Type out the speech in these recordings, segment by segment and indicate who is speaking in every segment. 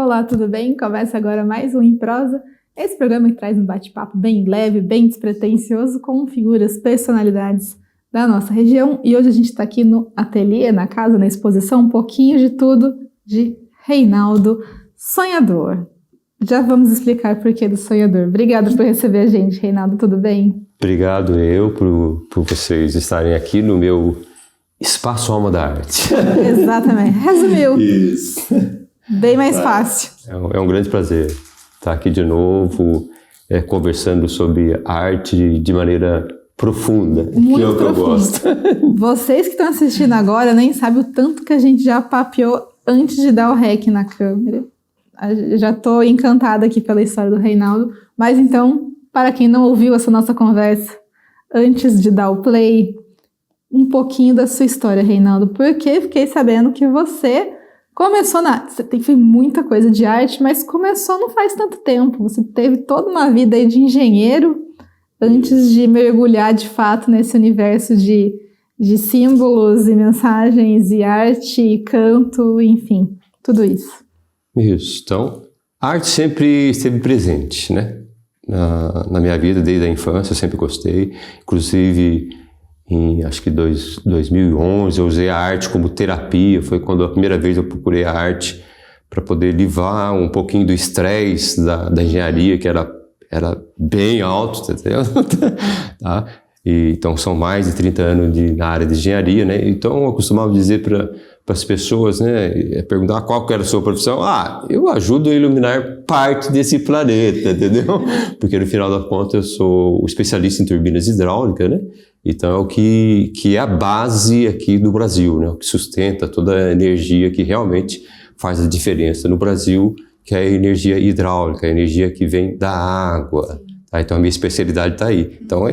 Speaker 1: Olá, tudo bem? Começa agora mais um Em Prosa. Esse programa que traz um bate-papo bem leve, bem despretensioso, com figuras, personalidades da nossa região. E hoje a gente está aqui no ateliê, na casa, na exposição, um pouquinho de tudo de Reinaldo Sonhador. Já vamos explicar o porquê do Sonhador. Obrigada por receber a gente, Reinaldo, tudo bem?
Speaker 2: Obrigado por vocês estarem aqui no meu Espaço Alma da Arte.
Speaker 1: Exatamente, resumiu.
Speaker 2: Isso.
Speaker 1: Bem mais fácil.
Speaker 2: É um grande prazer estar aqui de novo, conversando sobre arte de maneira profunda,
Speaker 1: muito
Speaker 2: que é o que
Speaker 1: profundo.
Speaker 2: eu gosto.
Speaker 1: Vocês que estão assistindo agora nem sabem o tanto que a gente já papeou antes de dar o rec na câmera. Eu já estou encantada aqui pela história do Reinaldo, mas então, para quem não ouviu essa nossa conversa, antes de dar o play, um pouquinho da sua história, Reinaldo, porque fiquei sabendo que você começou você fez muita coisa de arte, mas começou não faz tanto tempo. Você teve toda uma vida aí de engenheiro antes de mergulhar de fato nesse universo de símbolos e mensagens e arte e canto, enfim, tudo isso.
Speaker 2: Isso, então, a arte sempre esteve presente, né? Na minha vida, desde a infância, eu sempre gostei. Inclusive, acho que 2011, eu usei a arte como terapia. Foi quando a primeira vez eu procurei a arte para poder livrar um pouquinho do estresse da engenharia, que era bem alto, entendeu? Tá? Então, são mais de 30 anos na área de engenharia, né? Então, eu costumava dizer para as pessoas, né, perguntar qual que era a sua profissão. Eu ajudo a iluminar parte desse planeta, entendeu? Porque no final da conta eu sou o especialista em turbinas hidráulicas, né? Então é o que é a base aqui do Brasil, né? O que sustenta toda a energia que realmente faz a diferença no Brasil, que é a energia hidráulica, a energia que vem da água. Tá? Então a minha especialidade está aí. Então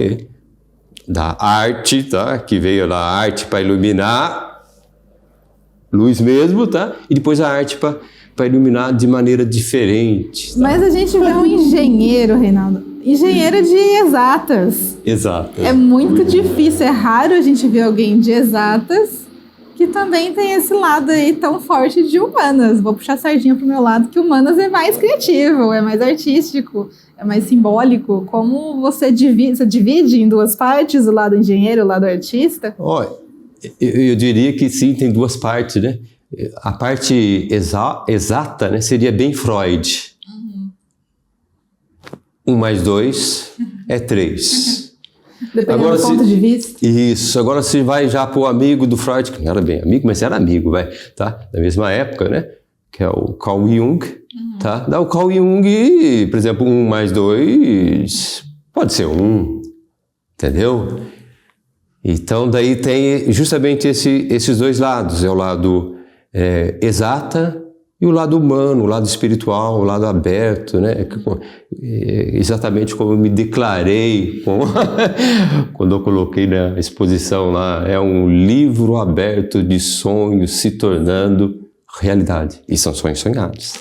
Speaker 2: da arte, tá? Que veio da arte para iluminar luz mesmo, tá? E depois a arte para iluminar de maneira diferente. Tá?
Speaker 1: Mas a gente vê um engenheiro, Reinaldo, engenheiro de exatas.
Speaker 2: Exato.
Speaker 1: É muito difícil, é raro a gente ver alguém de exatas que também tem esse lado aí tão forte de humanas. Vou puxar a sardinha pro meu lado, que humanas é mais criativo, é mais artístico, é mais simbólico. Como você divide em duas partes, o lado engenheiro e o lado artista?
Speaker 2: Eu diria que sim, tem duas partes, né? A parte exata, né, seria bem Freud. 1 mais 2 é 3.
Speaker 1: Dependendo do ponto de vista.
Speaker 2: Isso. Agora você vai já para o amigo do Freud, que não era bem amigo, mas era amigo, tá? Da mesma época, né? Que é o Carl Jung, tá? Dá o Carl Jung, por exemplo, 1 mais 2 pode ser 1, entendeu? Então, daí tem justamente esses dois lados. É o lado exata e o lado humano, o lado espiritual, o lado aberto, né? Exatamente como eu me declarei quando eu coloquei na exposição lá. É um livro aberto de sonhos se tornando realidade. E são sonhos sonhados.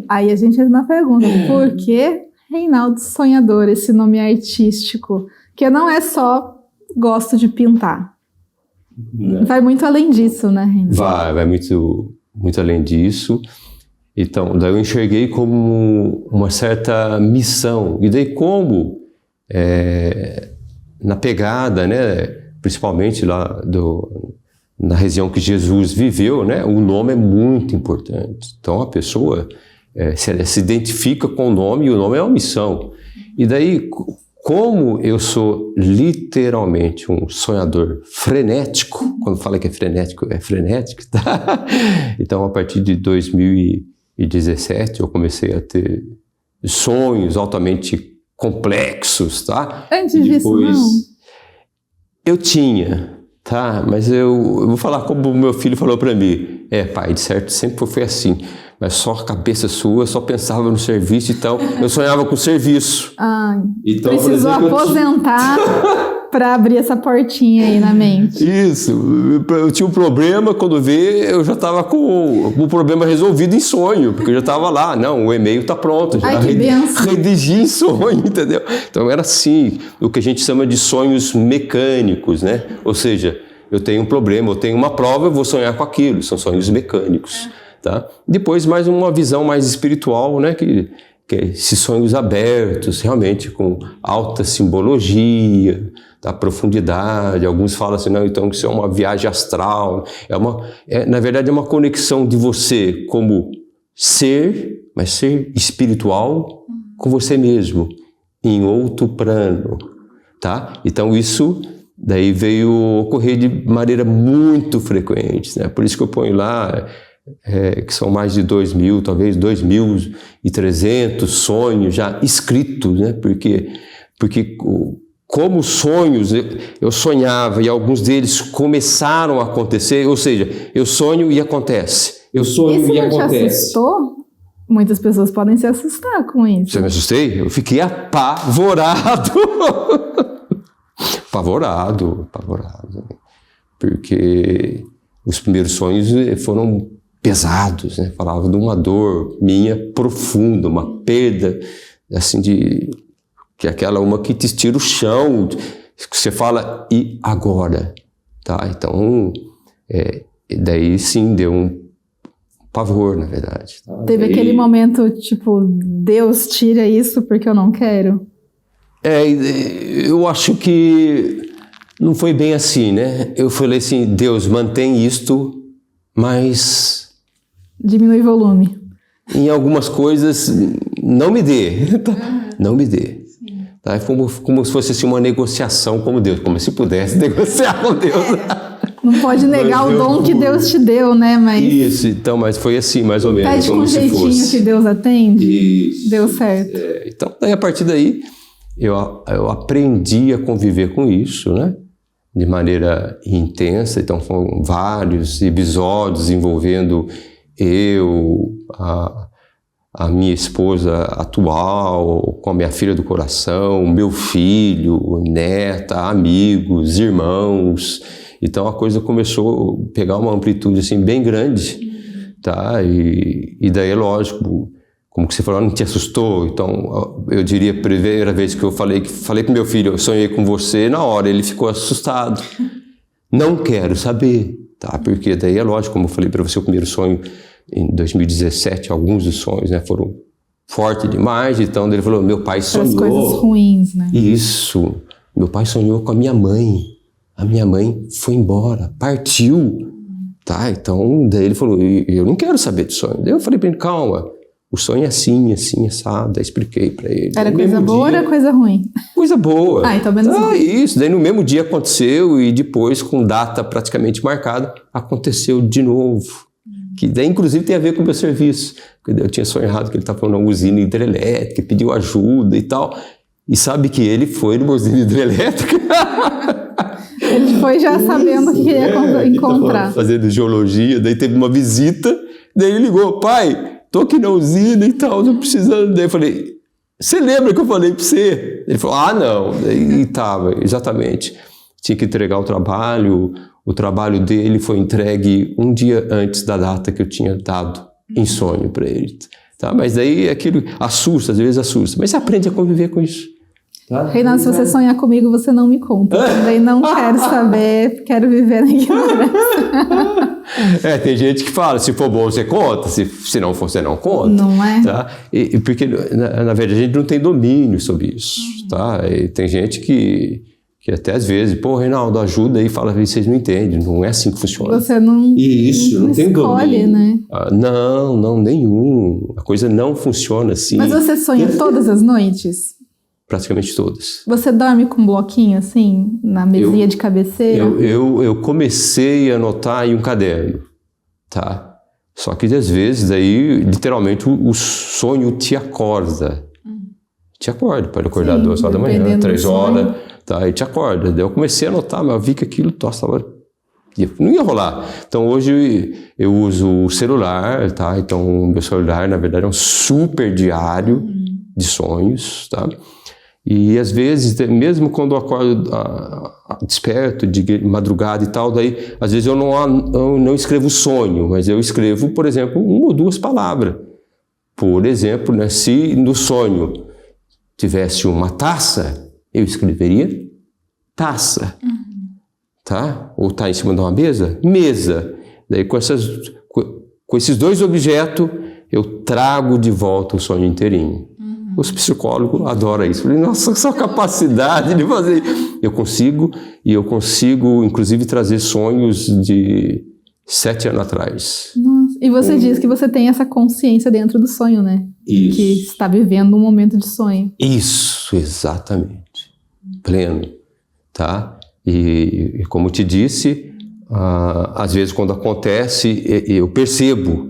Speaker 1: Aí a gente faz uma pergunta. Por que Reinaldo Sonhador, esse nome artístico? Que não é só gosto de pintar. Não. Vai muito além disso, né, Reinaldo?
Speaker 2: Vai muito além disso. Então, daí eu enxerguei como uma certa missão. E daí como, na pegada, né, principalmente lá na região que Jesus viveu, né, o nome é muito importante. Então, a pessoa se identifica com o nome, e o nome é uma missão. E daí, como eu sou literalmente um sonhador frenético, quando fala que é frenético, tá? Então, a partir de 2017, eu comecei a ter sonhos altamente complexos, tá?
Speaker 1: Antes disso, não?
Speaker 2: Eu tinha, tá? Mas eu vou falar como o meu filho falou para mim. Pai, de certo, sempre foi assim. Mas só a cabeça sua, só pensava no serviço, então eu sonhava com o serviço.
Speaker 1: Então, precisou aposentar para abrir essa portinha aí na mente.
Speaker 2: Isso, eu tinha um problema, quando eu já estava com o problema resolvido em sonho, porque eu já estava lá, o e-mail está pronto, já redigi em sonho, entendeu? Então era assim, o que a gente chama de sonhos mecânicos, né? Ou seja, eu tenho um problema, eu tenho uma prova, eu vou sonhar com aquilo, são sonhos mecânicos. tá? Depois mais uma visão mais espiritual, né? Que é esses sonhos abertos, realmente com alta simbologia, da profundidade. Alguns falam assim, não, então isso é uma viagem astral. Na verdade é uma conexão de você como ser, mas ser espiritual com você mesmo, em outro plano, tá? Então isso daí veio ocorrer de maneira muito frequente, né? Por isso que eu ponho lá que são mais de 2.000, talvez 2.300 sonhos já escritos, né? Porque como sonhos, eu sonhava e alguns deles começaram a acontecer, ou seja, eu sonho e acontece. Eu sonho
Speaker 1: isso
Speaker 2: e
Speaker 1: não
Speaker 2: acontece.
Speaker 1: Te assustou? Muitas pessoas podem se assustar com isso.
Speaker 2: Você me assustei? Eu fiquei apavorado. Apavorado. Porque os primeiros sonhos foram pesados, né? Falava de uma dor minha profunda, uma perda, assim, que é aquela uma que te tira o chão, que você fala, e agora? Tá? Então, daí sim, deu um pavor, na verdade. Tá?
Speaker 1: Teve aquele momento, tipo, Deus tira isso porque eu não quero?
Speaker 2: Eu acho que não foi bem assim, né? Eu falei assim, Deus, mantém isto, mas
Speaker 1: diminui o volume.
Speaker 2: Em algumas coisas, não me dê. Tá? Não me dê. Tá? É como se fosse assim, uma negociação com Deus, como se pudesse negociar com Deus.
Speaker 1: Não pode negar o dom que Deus te deu, né? Mas
Speaker 2: isso, então, mas foi assim, mais ou menos.
Speaker 1: Pede
Speaker 2: como
Speaker 1: com
Speaker 2: se
Speaker 1: jeitinho
Speaker 2: fosse.
Speaker 1: que Deus atende.
Speaker 2: Isso.
Speaker 1: Deu certo.
Speaker 2: Então, daí, a partir daí, eu aprendi a conviver com isso, né? De maneira intensa. Então, foram vários episódios envolvendo eu, a minha esposa atual, com a minha filha do coração, meu filho, neta, amigos, irmãos. Então a coisa começou a pegar uma amplitude assim bem grande, tá? E daí é lógico, como que você falou, não te assustou? Então eu diria, a primeira vez que eu falei pro meu filho, eu sonhei com você, na hora ele ficou assustado. Não quero saber, tá? Porque daí é lógico, como eu falei para você, o primeiro sonho em 2017, alguns dos sonhos, né, foram fortes demais, então ele falou, meu pai sonhou.
Speaker 1: As coisas ruins, né?
Speaker 2: Isso, meu pai sonhou com a minha mãe. A minha mãe foi embora, partiu, tá? Então, daí ele falou, eu não quero saber de sonho. Daí eu falei para ele, calma, o sonho é assim, assado. Daí expliquei para ele.
Speaker 1: Era coisa boa ou era coisa ruim?
Speaker 2: Coisa boa.
Speaker 1: Então menos mal.
Speaker 2: Isso, daí no mesmo dia aconteceu e depois, com data praticamente marcada, aconteceu de novo. Que daí, inclusive, tem a ver com o meu serviço. Porque eu tinha sonhado que ele estava numa usina hidrelétrica, pediu ajuda e tal. E sabe que ele foi numa usina hidrelétrica...
Speaker 1: Ele foi já sabendo o que queria encontrar.
Speaker 2: Fazendo geologia, daí teve uma visita, daí ele ligou, pai, tô aqui na usina e tal, tô precisando. Daí eu falei, você lembra que eu falei pra você? Ele falou, não. Daí tava, exatamente. Tinha que entregar o trabalho dele foi entregue um dia antes da data que eu tinha dado em sonho para ele. Tá? Mas daí aquilo assusta, às vezes assusta, mas você aprende a conviver com isso. Tá?
Speaker 1: Reinaldo, se você sonhar comigo, você não me conta. Também não quero saber, quero viver na ignorância.
Speaker 2: Tem gente que fala, se for bom você conta, se não for você não conta.
Speaker 1: Não é?
Speaker 2: Tá? Porque, na verdade, a gente não tem domínio sobre isso. Tá? E tem gente que até às vezes, Reinaldo, ajuda aí, fala, vocês não entendem, não é assim que funciona.
Speaker 1: Você não,
Speaker 2: não tem
Speaker 1: escolhe,
Speaker 2: domínio.
Speaker 1: Né?
Speaker 2: Não, nenhum. A coisa não funciona assim.
Speaker 1: Mas você sonha todas as noites?
Speaker 2: Praticamente todas.
Speaker 1: Você dorme com um bloquinho assim, na mesinha de cabeceira?
Speaker 2: Eu comecei a anotar em um caderno, tá? Só que às vezes, aí, literalmente, o sonho te acorda. Te acorda, pode acordar 2 horas da manhã, 3 horas, tá? E te acorda. Daí eu comecei a anotar, mas eu vi que aquilo, não ia rolar. Então hoje eu uso o celular, tá? Então o meu celular, na verdade, é um super diário de sonhos, tá? E às vezes, mesmo quando eu acordo desperto, de madrugada e tal, daí às vezes eu não escrevo sonho, mas eu escrevo, por exemplo, 1 ou 2 palavras. Por exemplo, né, se no sonho tivesse uma taça, eu escreveria taça, tá? Ou tá em cima de uma mesa? Mesa. Daí com Com esses 2 objetos, eu trago de volta o sonho inteirinho. Os psicólogos adoram isso. Falei, nossa, essa capacidade de fazer. Eu consigo, inclusive, trazer sonhos de 7 anos atrás.
Speaker 1: Nossa. E você diz que você tem essa consciência dentro do sonho, né?
Speaker 2: Isso.
Speaker 1: Que está vivendo um momento de sonho.
Speaker 2: Isso, exatamente. Pleno, tá? E como te disse, às vezes quando acontece, eu percebo.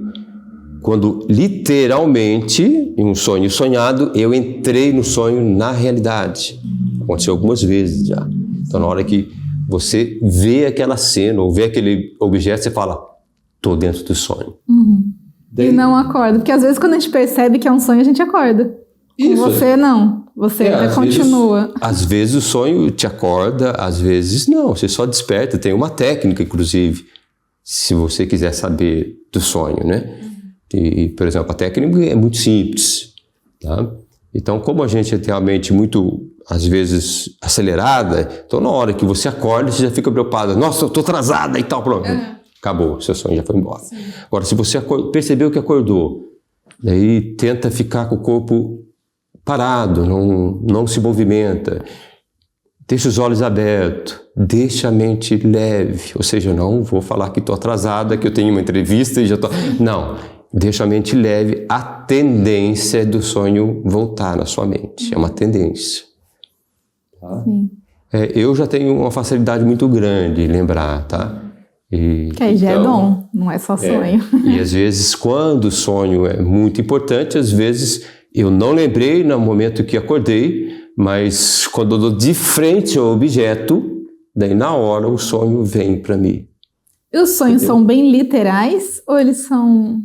Speaker 2: Quando literalmente, em um sonho sonhado, eu entrei no sonho na realidade. Aconteceu algumas vezes já. Então, na hora que você vê aquela cena ou vê aquele objeto, você fala, tô dentro do sonho.
Speaker 1: E não acorda. Porque às vezes quando a gente percebe que é um sonho, a gente acorda. Com você, não. Você ainda continua.
Speaker 2: Às vezes o sonho te acorda, às vezes não. Você só desperta. Tem uma técnica, inclusive, se você quiser saber do sonho, né? E, por exemplo, a técnica é muito simples, tá? Então, como a gente tem a mente muito, às vezes, acelerada, então na hora que você acorda, você já fica preocupado. Nossa, eu tô atrasada e tal. Pronto. Acabou, seu sonho já foi embora. Sim. Agora, se você percebeu que acordou, daí tenta ficar com o corpo parado, não se movimenta. Deixa os olhos abertos, deixa a mente leve. Ou seja, eu não vou falar que estou atrasada, que eu tenho uma entrevista e já estou... Não. Deixa a mente leve, a tendência do sonho voltar na sua mente. É uma tendência. Tá?
Speaker 1: Sim.
Speaker 2: Eu já tenho uma facilidade muito grande em lembrar, tá?
Speaker 1: Que aí já é dom, não é só sonho.
Speaker 2: E às vezes, quando o sonho é muito importante, às vezes eu não lembrei no momento que acordei, mas quando eu dou de frente ao objeto, daí na hora o sonho vem para mim.
Speaker 1: E os sonhos são bem literais ou eles são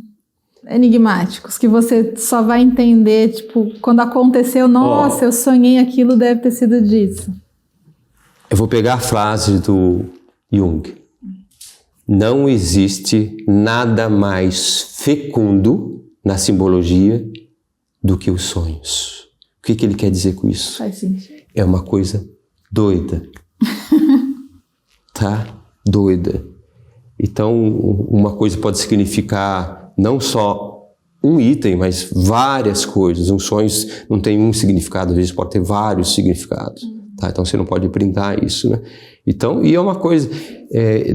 Speaker 1: enigmáticos, que você só vai entender, tipo, quando aconteceu, nossa, eu sonhei aquilo, deve ter sido disso.
Speaker 2: Eu vou pegar a frase do Jung. Não existe nada mais fecundo na simbologia do que os sonhos. O que ele quer dizer com isso?
Speaker 1: Faz sentido.
Speaker 2: É uma coisa doida. Tá? Doida. Então, uma coisa pode significar não só um item, mas várias coisas. Um sonho não tem um significado, às vezes pode ter vários significados. Tá? Então, você não pode brindar isso, né? Então, e é uma coisa,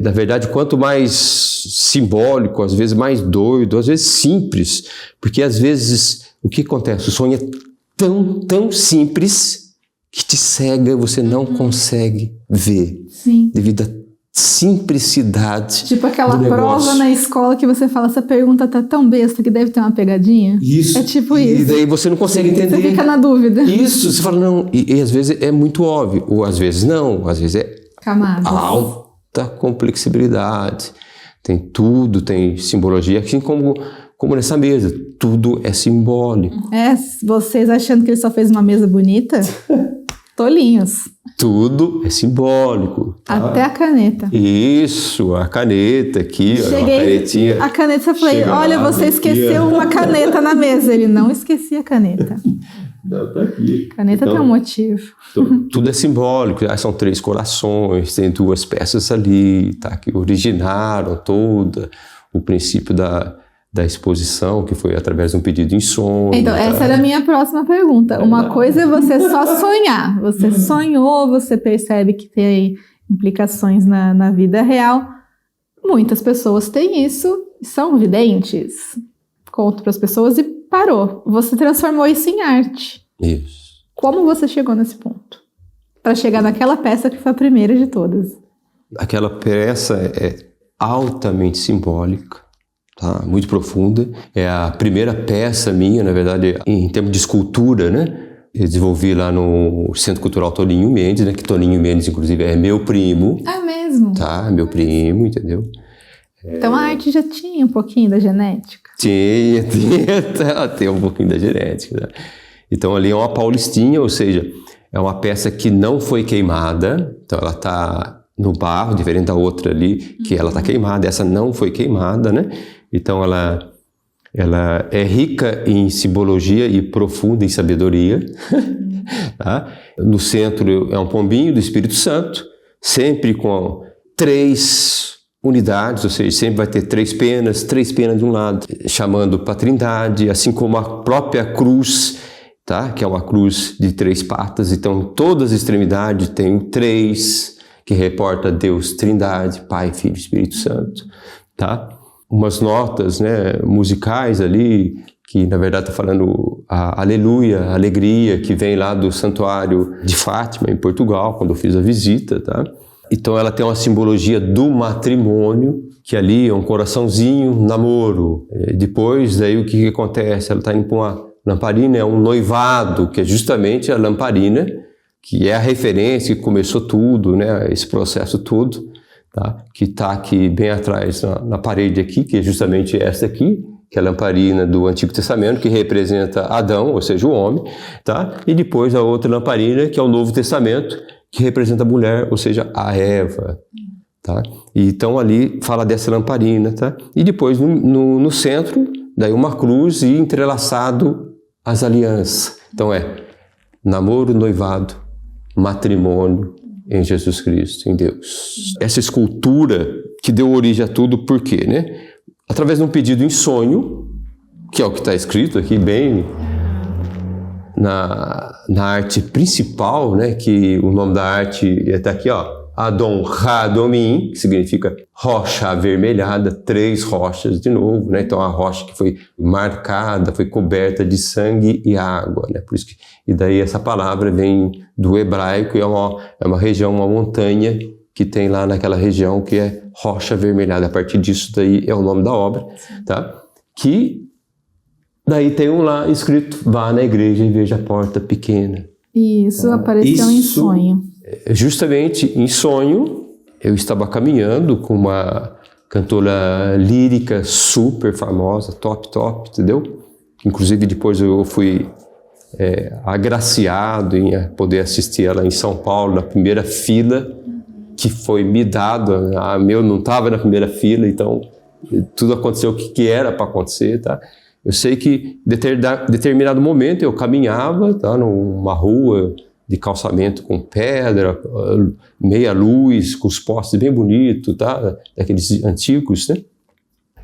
Speaker 2: na verdade, quanto mais simbólico, às vezes mais doido, às vezes simples, porque às vezes, o que acontece? O sonho é tão simples que te cega, você não consegue ver.
Speaker 1: Sim.
Speaker 2: Devido à simplicidade.
Speaker 1: Tipo aquela prova na escola que você fala, essa pergunta tá tão besta que deve ter uma pegadinha.
Speaker 2: Isso.
Speaker 1: É tipo isso.
Speaker 2: E daí você não consegue entender.
Speaker 1: Você fica na dúvida.
Speaker 2: Isso, você fala, não. E às vezes é muito óbvio, ou às vezes não, às vezes é
Speaker 1: camadas.
Speaker 2: Alta complexibilidade. Tem tudo, tem simbologia, assim como nessa mesa. Tudo é simbólico.
Speaker 1: Vocês achando que ele só fez uma mesa bonita? Tolinhos.
Speaker 2: Tudo é simbólico. Tá?
Speaker 1: Até a caneta.
Speaker 2: Isso, a caneta aqui.
Speaker 1: Cheguei,
Speaker 2: a canetinha.
Speaker 1: A caneta, eu falei, olha, você esqueceu uma caneta na mesa. Ele não esquecia a caneta.
Speaker 2: Não, tá aqui.
Speaker 1: Caneta tem um motivo.
Speaker 2: Tudo é simbólico. São 3 corações, tem 2 peças ali, tá, que originaram todo o princípio da exposição, que foi através de um pedido em sonho.
Speaker 1: Então, essa era a minha próxima pergunta. Uma coisa é você só sonhar. Você sonhou, você percebe que tem implicações na vida real. Muitas pessoas têm isso, são videntes. Conto para as pessoas e parou. Você transformou isso em arte.
Speaker 2: Isso.
Speaker 1: Como você chegou nesse ponto? Para chegar naquela peça que foi a primeira de todas.
Speaker 2: Aquela peça é altamente simbólica. Tá, muito profunda. É a primeira peça minha, na verdade, em termos de escultura, né? Eu desenvolvi lá no Centro Cultural Toninho Mendes, né? Que Toninho Mendes, inclusive, é meu primo.
Speaker 1: Ah, mesmo?
Speaker 2: Tá, meu primo, entendeu?
Speaker 1: Então a arte já tinha um pouquinho da genética?
Speaker 2: Tem um pouquinho da genética. Né? Então ali é uma paulistinha, ou seja, é uma peça que não foi queimada, então ela está no barro, diferente da outra ali, que ela está queimada, essa não foi queimada, né? Então ela é rica em simbologia e profunda em sabedoria. Tá? No centro é um pombinho do Espírito Santo, sempre com 3 unidades, ou seja, sempre vai ter três penas de um lado, chamando para a Trindade, assim como a própria cruz, tá? Que é uma cruz de 3 patas, então todas as extremidades tem 3, que reporta Deus Trindade, Pai, Filho e Espírito Santo, tá? Umas notas, né, musicais ali, que na verdade está falando a aleluia, a alegria, que vem lá do Santuário de Fátima, em Portugal, quando eu fiz a visita, tá? Então ela tem uma simbologia do matrimônio, que ali é um coraçãozinho, namoro. Depois, daí o que acontece? Ela está indo para uma lamparina, é um noivado, que é justamente a lamparina, que é a referência, que começou tudo, né? Esse processo todo, tá? Que está aqui bem atrás, na parede aqui, que é justamente essa aqui, que é a lamparina do Antigo Testamento, que representa Adão, ou seja, o homem, tá? E depois a outra lamparina, que é o Novo Testamento, que representa a mulher, ou seja, a Eva, tá? E então ali fala dessa lamparina, tá? E depois no centro, daí uma cruz e entrelaçado as alianças. Então namoro, noivado, matrimônio em Jesus Cristo, em Deus. Essa escultura que deu origem a tudo, por quê, né? Através de um pedido em sonho, que é o que está escrito aqui bem na arte principal, né, que o nome da arte está aqui, ó, Adon Radomim, que significa rocha avermelhada, 3 rochas de novo, né? Então a rocha que foi marcada, foi coberta de sangue e água, né? Por isso que, e daí essa palavra vem do hebraico, e é uma região, uma montanha que tem lá naquela região que é rocha avermelhada. A partir disso daí é o nome da obra, tá? Que daí tem um lá escrito, vá na igreja e veja a porta pequena.
Speaker 1: Isso apareceu em sonho.
Speaker 2: Justamente em sonho, eu estava caminhando com uma cantora lírica super famosa, top, entendeu? Inclusive depois eu fui agraciado em poder assistir ela em São Paulo, na primeira fila, que foi me dado. A meu não estava na primeira fila, então tudo aconteceu o que era para acontecer, tá? Eu sei que em determinado momento eu caminhava, tá, numa rua de calçamento com pedra, meia luz, com os postes bem bonitos, tá, daqueles antigos, né?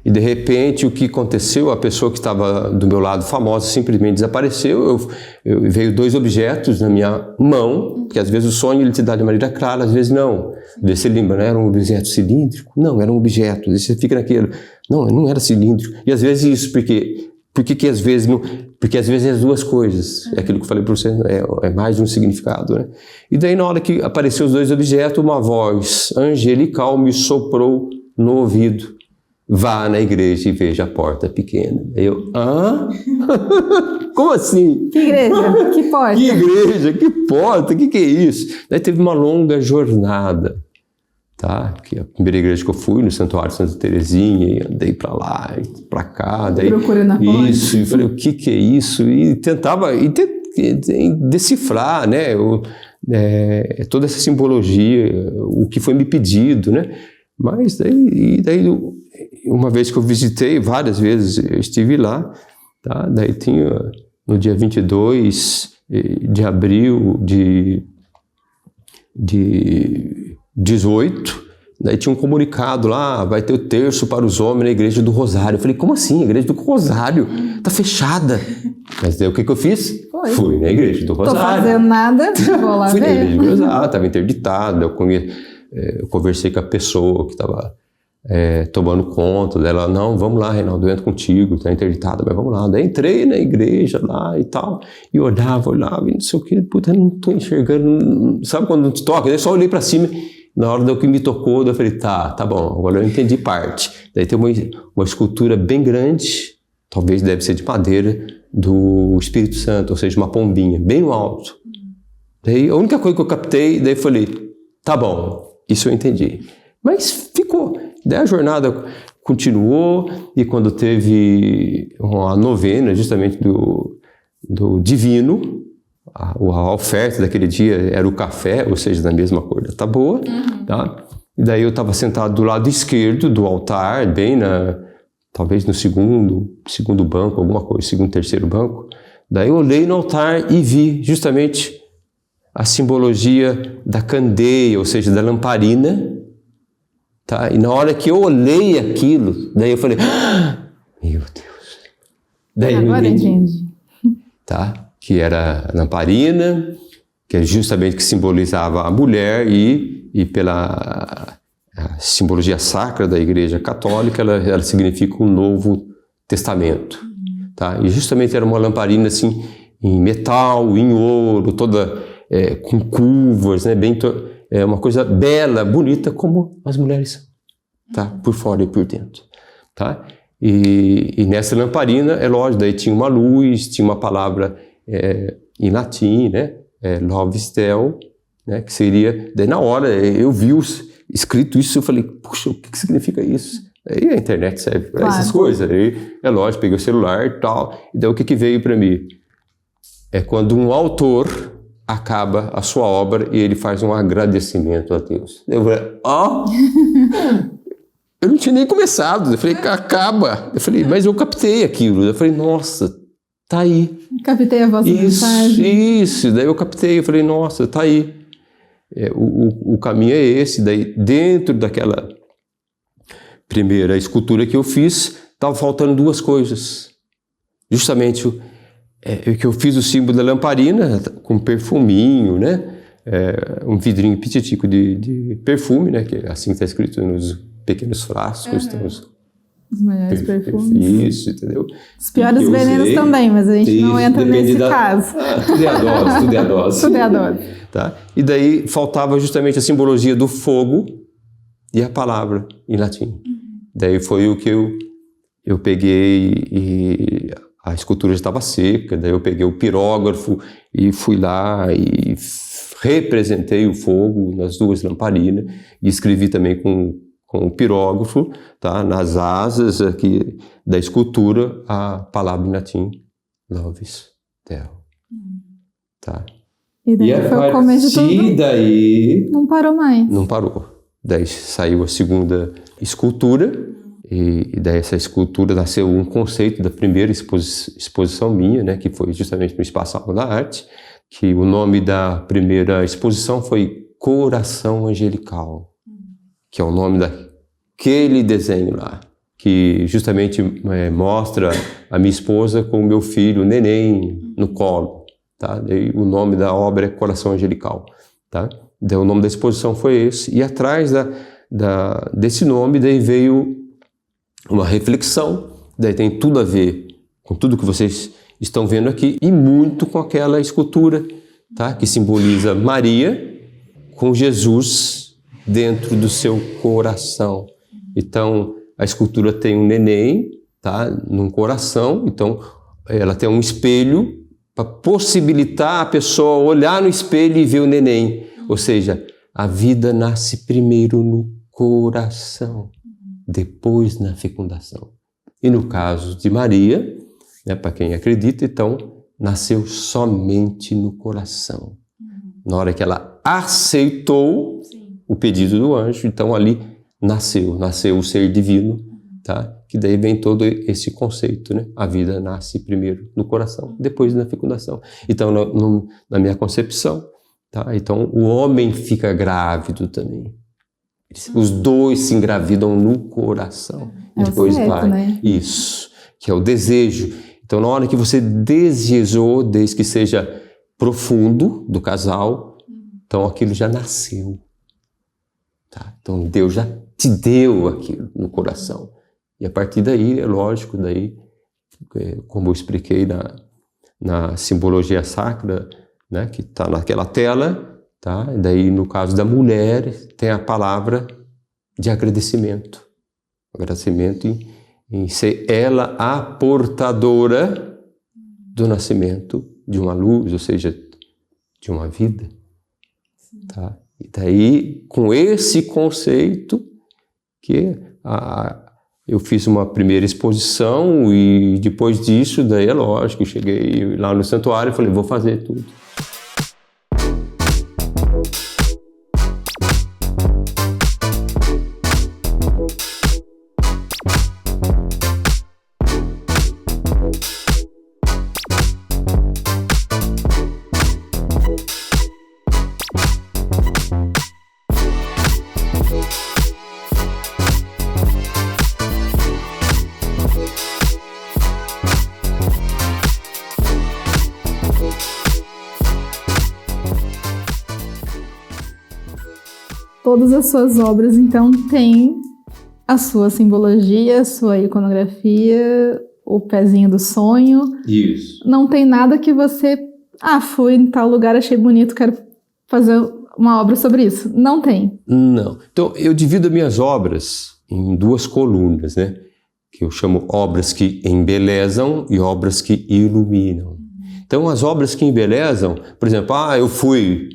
Speaker 2: E de repente o que aconteceu? A pessoa que estava do meu lado, famosa, simplesmente desapareceu. Veio 2 objetos na minha mão, porque às vezes o sonho ele te dá de maneira clara, às vezes não. Às vezes você lembra, não era um objeto cilíndrico? Não, era um objeto. Às vezes você fica naquilo, não era cilíndrico. E às vezes isso, porque às vezes não, porque às vezes é as duas coisas. É aquilo que eu falei para você, é mais de um significado, né? E daí na hora que apareceu os 2 objetos, uma voz angelical me soprou no ouvido: vá na igreja e veja a porta pequena. Aí eu, como assim?
Speaker 1: Que igreja? Que porta?
Speaker 2: Que igreja? Que porta? Que é isso? Daí teve uma longa jornada, tá? Que a primeira igreja que eu fui, no Santuário Santa Teresinha, e andei para lá e para cá. Daí,
Speaker 1: procurando a porta.
Speaker 2: Isso, e falei, o que é isso? E tentava decifrar, né? Toda essa simbologia, o que foi me pedido, né? Mas daí uma vez que eu visitei, várias vezes eu estive lá, tá? Daí tinha, no dia 22 de abril de 18, daí tinha um comunicado lá, vai ter o terço para os homens na igreja do Rosário. Eu falei, como assim? A igreja do Rosário tá fechada. Mas daí o que eu fiz? Fui na igreja do Rosário.
Speaker 1: Tô fazendo nada, vou lá
Speaker 2: Fui
Speaker 1: ver.
Speaker 2: na igreja do Rosário, estava interditada, eu conversei com a pessoa que estava tomando conta dela. Não, vamos lá, Reinaldo, eu entro contigo, está interditada, mas vamos lá. Daí entrei na igreja lá e tal, e olhava, e não sei o que, puta, não estou enxergando, sabe quando não te toca? Daí só olhei para cima, na hora do que me tocou, eu falei, tá bom, agora eu entendi parte. Daí tem uma escultura bem grande, talvez deve ser de madeira, do Espírito Santo, ou seja, uma pombinha, bem no alto. Daí a única coisa que eu captei, daí eu falei, tá bom, isso eu entendi. Mas ficou. Daí a jornada continuou, e quando teve uma novena justamente do Divino, a oferta daquele dia era o café, ou seja, da mesma cor da taboa, tá? E daí eu estava sentado do lado esquerdo do altar, bem talvez no segundo banco, alguma coisa, segundo, terceiro banco. Daí eu olhei no altar e vi justamente a simbologia da candeia, ou seja, da lamparina, Tá? E na hora que eu olhei aquilo, daí eu falei, meu Deus. Daí
Speaker 1: agora
Speaker 2: eu entendi.
Speaker 1: Tá?
Speaker 2: Que era a lamparina, que é justamente que simbolizava a mulher e pela a simbologia sacra da Igreja Católica, ela significa um Novo Testamento. Tá? E justamente era uma lamparina assim, em metal, em ouro, toda com curvas, né? Uma coisa bela, bonita, como as mulheres são, tá? Por fora e por dentro. Tá? E nessa lamparina, é lógico, daí tinha uma luz, tinha uma palavra em latim, né? Lovis Deo, né? Que seria... Daí na hora eu vi escrito isso, eu falei, puxa, o que significa isso? Aí a internet serve para essas coisas. Aí, é lógico, peguei o celular e tal, e daí o que veio para mim? É quando um autor acaba a sua obra e ele faz um agradecimento a Deus. Eu falei, eu não tinha nem começado. Eu falei, acaba. Eu falei, mas eu captei aquilo. Eu falei, nossa, tá aí.
Speaker 1: Captei a vossa mensagem.
Speaker 2: Isso. Daí eu captei. Eu falei, nossa, tá aí. O caminho é esse. Daí, dentro daquela primeira escultura que eu fiz, estava faltando duas coisas. Justamente que eu fiz o símbolo da lamparina com perfuminho, né? Um vidrinho pititico de perfume, né? Que é assim que está escrito nos pequenos frascos. Então,
Speaker 1: os melhores perfumes.
Speaker 2: Isso, entendeu?
Speaker 1: Os piores venenos também, mas a gente não entra nesse caso.
Speaker 2: Tudo é a dose, tudo é a dose.
Speaker 1: Tudo é a dose.
Speaker 2: Tá? E daí faltava justamente a simbologia do fogo e a palavra em latim. Daí foi o que eu peguei e a escultura já estava seca, daí eu peguei o pirógrafo e fui lá e representei o fogo nas duas lamparinas e escrevi também com o pirógrafo, tá, nas asas aqui da escultura, a palavra em latim, Lovis Deo. Tá?
Speaker 1: E daí foi o começo de tudo.
Speaker 2: Daí...
Speaker 1: Não parou mais.
Speaker 2: Não parou. Daí saiu a segunda escultura, e daí essa escultura nasceu um conceito da primeira exposição minha, né, que foi justamente no Espaço Alma da Arte, que o nome da primeira exposição foi Coração Angelical, que é o nome daquele desenho lá, que justamente mostra a minha esposa com o meu filho, o neném, no colo. Tá? Daí o nome da obra é Coração Angelical. Tá? Daí o nome da exposição foi esse, e atrás desse nome daí veio uma reflexão, daí tem tudo a ver com tudo que vocês estão vendo aqui e muito com aquela escultura, tá? Que simboliza Maria com Jesus dentro do seu coração. Então, a escultura tem um neném, tá? Num coração, então ela tem um espelho para possibilitar a pessoa olhar no espelho e ver o neném. Ou seja, a vida nasce primeiro no coração, depois na fecundação. E no caso de Maria, né, para quem acredita, então, nasceu somente no coração. Na hora que ela aceitou o pedido do anjo, então ali nasceu o ser divino, tá? Que daí vem todo esse conceito, né? A vida nasce primeiro no coração, depois na fecundação. Então, na minha concepção, tá? Então, o homem fica grávido também. Os dois se engravidam no coração. E depois
Speaker 1: certo,
Speaker 2: vai.
Speaker 1: Né?
Speaker 2: Isso, que é o desejo. Então, na hora que você desejou, desde que seja profundo do casal, então aquilo já nasceu. Tá? Então, Deus já te deu aquilo no coração. E a partir daí, é lógico, daí, como eu expliquei na simbologia sacra, né, que está naquela tela, tá? E daí, no caso da mulher, tem a palavra de agradecimento. Agradecimento em ser ela a portadora do nascimento de uma luz, ou seja, de uma vida. Tá? E daí, com esse conceito, que eu fiz uma primeira exposição e depois disso, daí é lógico, eu cheguei lá no santuário e falei, vou fazer tudo.
Speaker 1: todas as suas obras, então, têm a sua simbologia, a sua iconografia, o pezinho do sonho.
Speaker 2: Isso.
Speaker 1: Não tem nada que você... fui em tal lugar, achei bonito, quero fazer uma obra sobre isso. Não tem.
Speaker 2: Não. Então, eu divido minhas obras em 2 colunas, né? Que eu chamo obras que embelezam e obras que iluminam. Então, as obras que embelezam, por exemplo, eu fui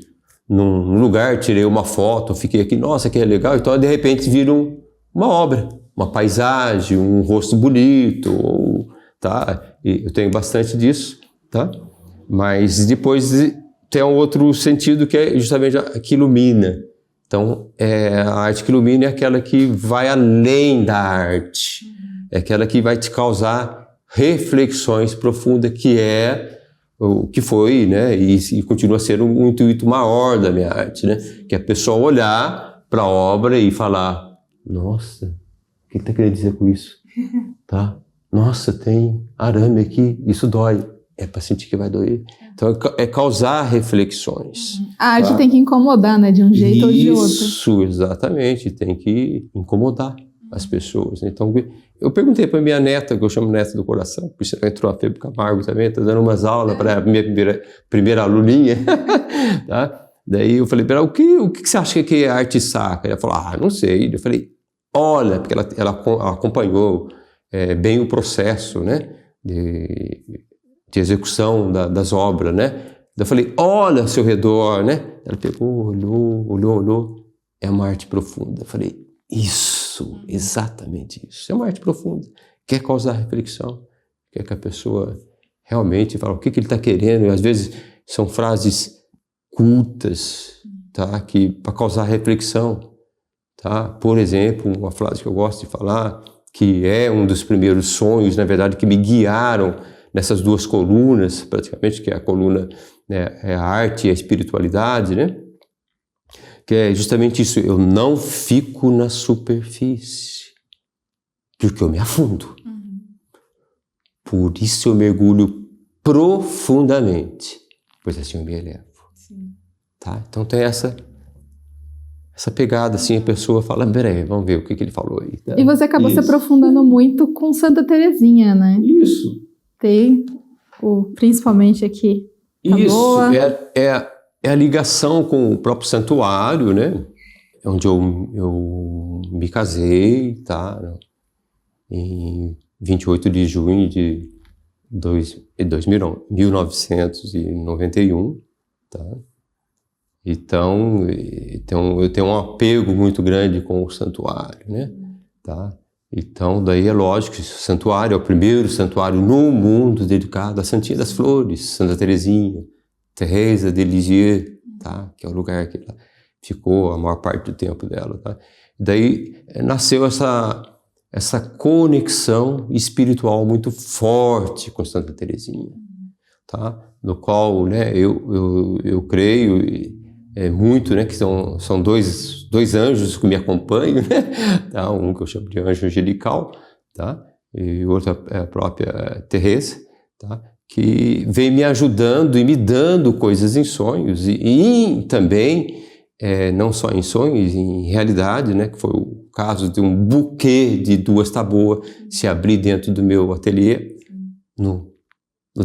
Speaker 2: num lugar, tirei uma foto, fiquei aqui, nossa, que é legal, então de repente vira uma obra, uma paisagem, um rosto bonito, tá? E eu tenho bastante disso, tá? Mas depois tem um outro sentido que é justamente a que ilumina. Então, a arte que ilumina é aquela que vai além da arte, é aquela que vai te causar reflexões profundas, que é o que foi, né, e continua a ser um intuito maior da minha arte, né, que é a pessoa olhar para a obra e falar, nossa, o que está querendo dizer com isso? Tá? Nossa, tem arame aqui, isso dói. É para sentir que vai doer. Então, é causar reflexões.
Speaker 1: A arte tem que incomodar, né, de um jeito ou de outro.
Speaker 2: Isso, exatamente, tem que incomodar as pessoas. Então, eu perguntei para minha neta, que eu chamo neta do coração, por isso entrou a Febo Camargo também, está dando umas aulas para a minha primeira aluninha, tá? Daí eu falei para ela, o que você acha que é arte sacra? Ela falou, não sei. Eu falei, olha, porque ela acompanhou bem o processo, né, de execução das obras, né? Eu falei, olha ao seu redor, né? Ela pegou, olhou, é uma arte profunda. Eu falei, isso, exatamente isso, é uma arte profunda. Quer causar reflexão, quer que a pessoa realmente fale o que ele está querendo, e às vezes são frases cultas, tá? Que para causar reflexão, tá? Por exemplo, uma frase que eu gosto de falar, que é um dos primeiros sonhos, na verdade, que me guiaram nessas 2 colunas, praticamente, que é a coluna, né, é a arte e a espiritualidade, né? Que é justamente isso, eu não fico na superfície, porque eu me afundo. Por isso eu mergulho profundamente, pois assim eu me elevo. Tá? Então tem essa pegada, assim, a pessoa fala, peraí, vamos ver o que ele falou aí. Tá?
Speaker 1: E você acabou se aprofundando muito com Santa Terezinha, né?
Speaker 2: Isso.
Speaker 1: Tem, principalmente aqui,
Speaker 2: isso, é a ligação com o próprio santuário, né? Onde eu me casei, tá? Em 28 de junho de 1991, tá? Então, eu tenho um apego muito grande com o santuário, né? Tá? Então, daí é lógico que o santuário é o primeiro santuário no mundo dedicado à Santinha das Flores, Santa Terezinha, Teresa de Lisieux, tá? Que é o lugar que ela ficou a maior parte do tempo dela. Tá? Daí nasceu essa conexão espiritual muito forte com Santa Terezinha, tá? No qual, né, eu creio muito, né, que são dois anjos que me acompanham, né? Tá? Um que eu chamo de anjo angelical, tá? E outro é a própria Teresa, tá? Que vem me ajudando e me dando coisas em sonhos e também, não só em sonhos, em realidade, né? Que foi o caso de um buquê de 2 taboas se abrir dentro do meu ateliê no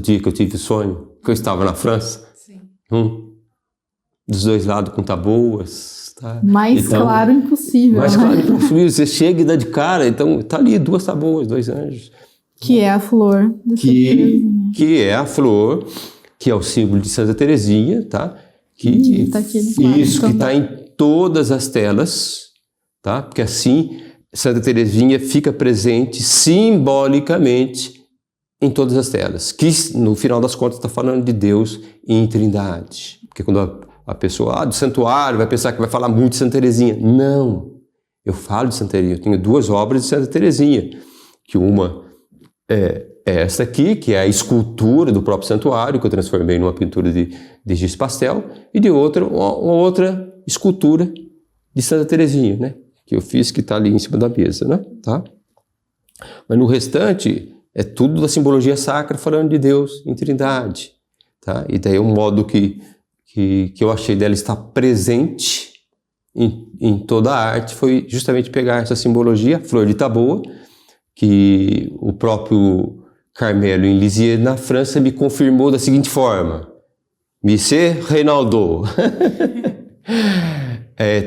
Speaker 2: dia que eu tive o sonho, que eu estava na França.
Speaker 1: Sim.
Speaker 2: Dos 2 lados com taboas. Tá?
Speaker 1: Mais claro impossível.
Speaker 2: Mais claro impossível. Você chega e dá de cara, então tá ali 2 taboas, 2 anjos.
Speaker 1: Que é a flor de Santa Terezinha.
Speaker 2: Que é a flor, que é o símbolo de Santa Terezinha, tá?
Speaker 1: Que tá aqui no quadro,
Speaker 2: isso, que está em todas as telas, tá? Porque assim Santa Terezinha fica presente simbolicamente em todas as telas, que no final das contas está falando de Deus em Trindade. Porque quando a pessoa do santuário vai pensar que vai falar muito de Santa Terezinha. Não, eu falo de Santa Terezinha, eu tenho 2 obras de Santa Terezinha, que uma é essa aqui, que é a escultura do próprio santuário, que eu transformei numa pintura de giz pastel, e de outra, uma outra escultura de Santa Terezinha, né? Que eu fiz, que está ali em cima da mesa, né? Tá? Mas no restante, é tudo da simbologia sacra falando de Deus em Trindade, tá? E daí é um modo que eu achei dela estar presente em toda a arte foi justamente pegar essa simbologia, a flor de Taboa, que o próprio Carmelo em Lisieux, na França, me confirmou da seguinte forma: Monsieur Reinaldo,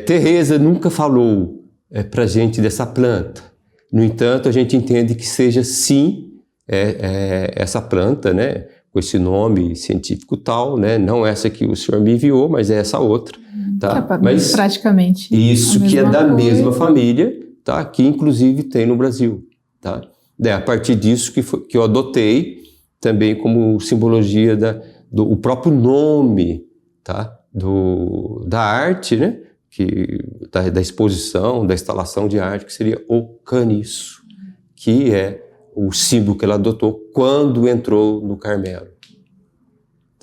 Speaker 2: Teresa nunca falou pra gente dessa planta. No entanto, a gente entende que seja sim essa planta, né, com esse nome científico tal, né, não essa que o senhor me enviou, mas é essa outra, tá?
Speaker 1: Mas praticamente
Speaker 2: isso que é da mesma família, tá? Que inclusive tem no Brasil, tá? A partir disso que eu adotei também como simbologia do próprio nome, tá? Da arte, né? Da exposição, da instalação de arte, que seria o caniço, que é o símbolo que ela adotou quando entrou no Carmelo.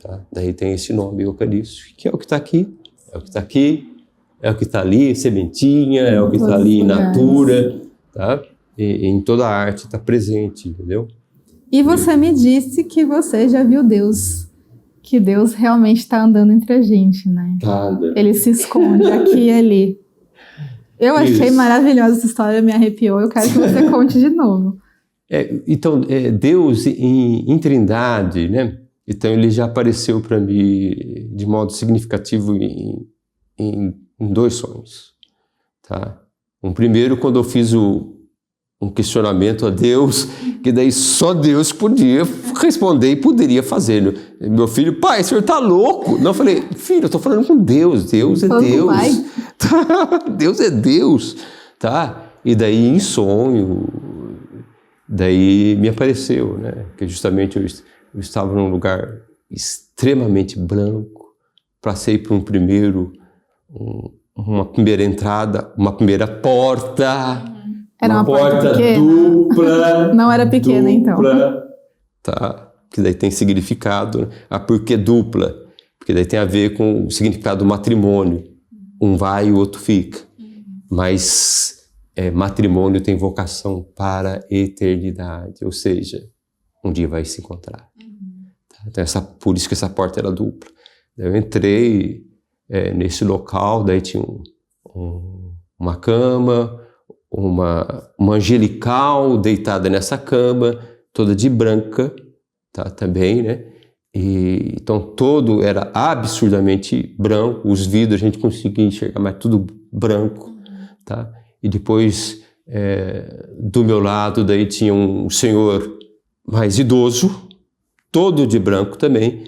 Speaker 2: Tá? Daí tem esse nome, o caniço, que é o que está aqui, é o que está aqui, é o que está ali, sementinha, é o que está ali, natura, tá? E em toda a arte está presente, entendeu?
Speaker 1: E você me disse que você já viu Deus, que Deus realmente está andando entre a gente, né? Ele se esconde aqui e ali. Eu achei maravilhosa essa história, me arrepiou, eu quero que você conte de novo.
Speaker 2: Então, Deus em Trindade, né? Então ele já apareceu para mim de modo significativo em 2 sonhos, tá? Um primeiro, quando eu fiz um questionamento a Deus, que daí só Deus podia responder e poderia fazer. Meu filho, pai, o senhor tá louco? Não, eu falei, filho, eu tô falando com Deus, Deus é Deus. Tá? Deus é Deus, tá? E daí em sonho, daí me apareceu, né? Que justamente eu estava num lugar extremamente branco, passei por uma primeira entrada, uma primeira porta.
Speaker 1: Era uma porta
Speaker 2: dupla.
Speaker 1: Não era pequena, então.
Speaker 2: Tá, que daí tem significado. Por que dupla? Porque daí tem a ver com o significado do matrimônio. Um vai e o outro fica. Mas matrimônio tem vocação para a eternidade. Ou seja, um dia vai se encontrar. Tá? Então por isso que essa porta era dupla. Eu entrei nesse local, daí tinha uma cama, uma angelical deitada nessa cama, toda de branca, tá, também, né? E então todo era absurdamente branco, os vidros a gente conseguia enxergar, mas tudo branco, tá? E depois do meu lado daí tinha um senhor mais idoso, todo de branco também,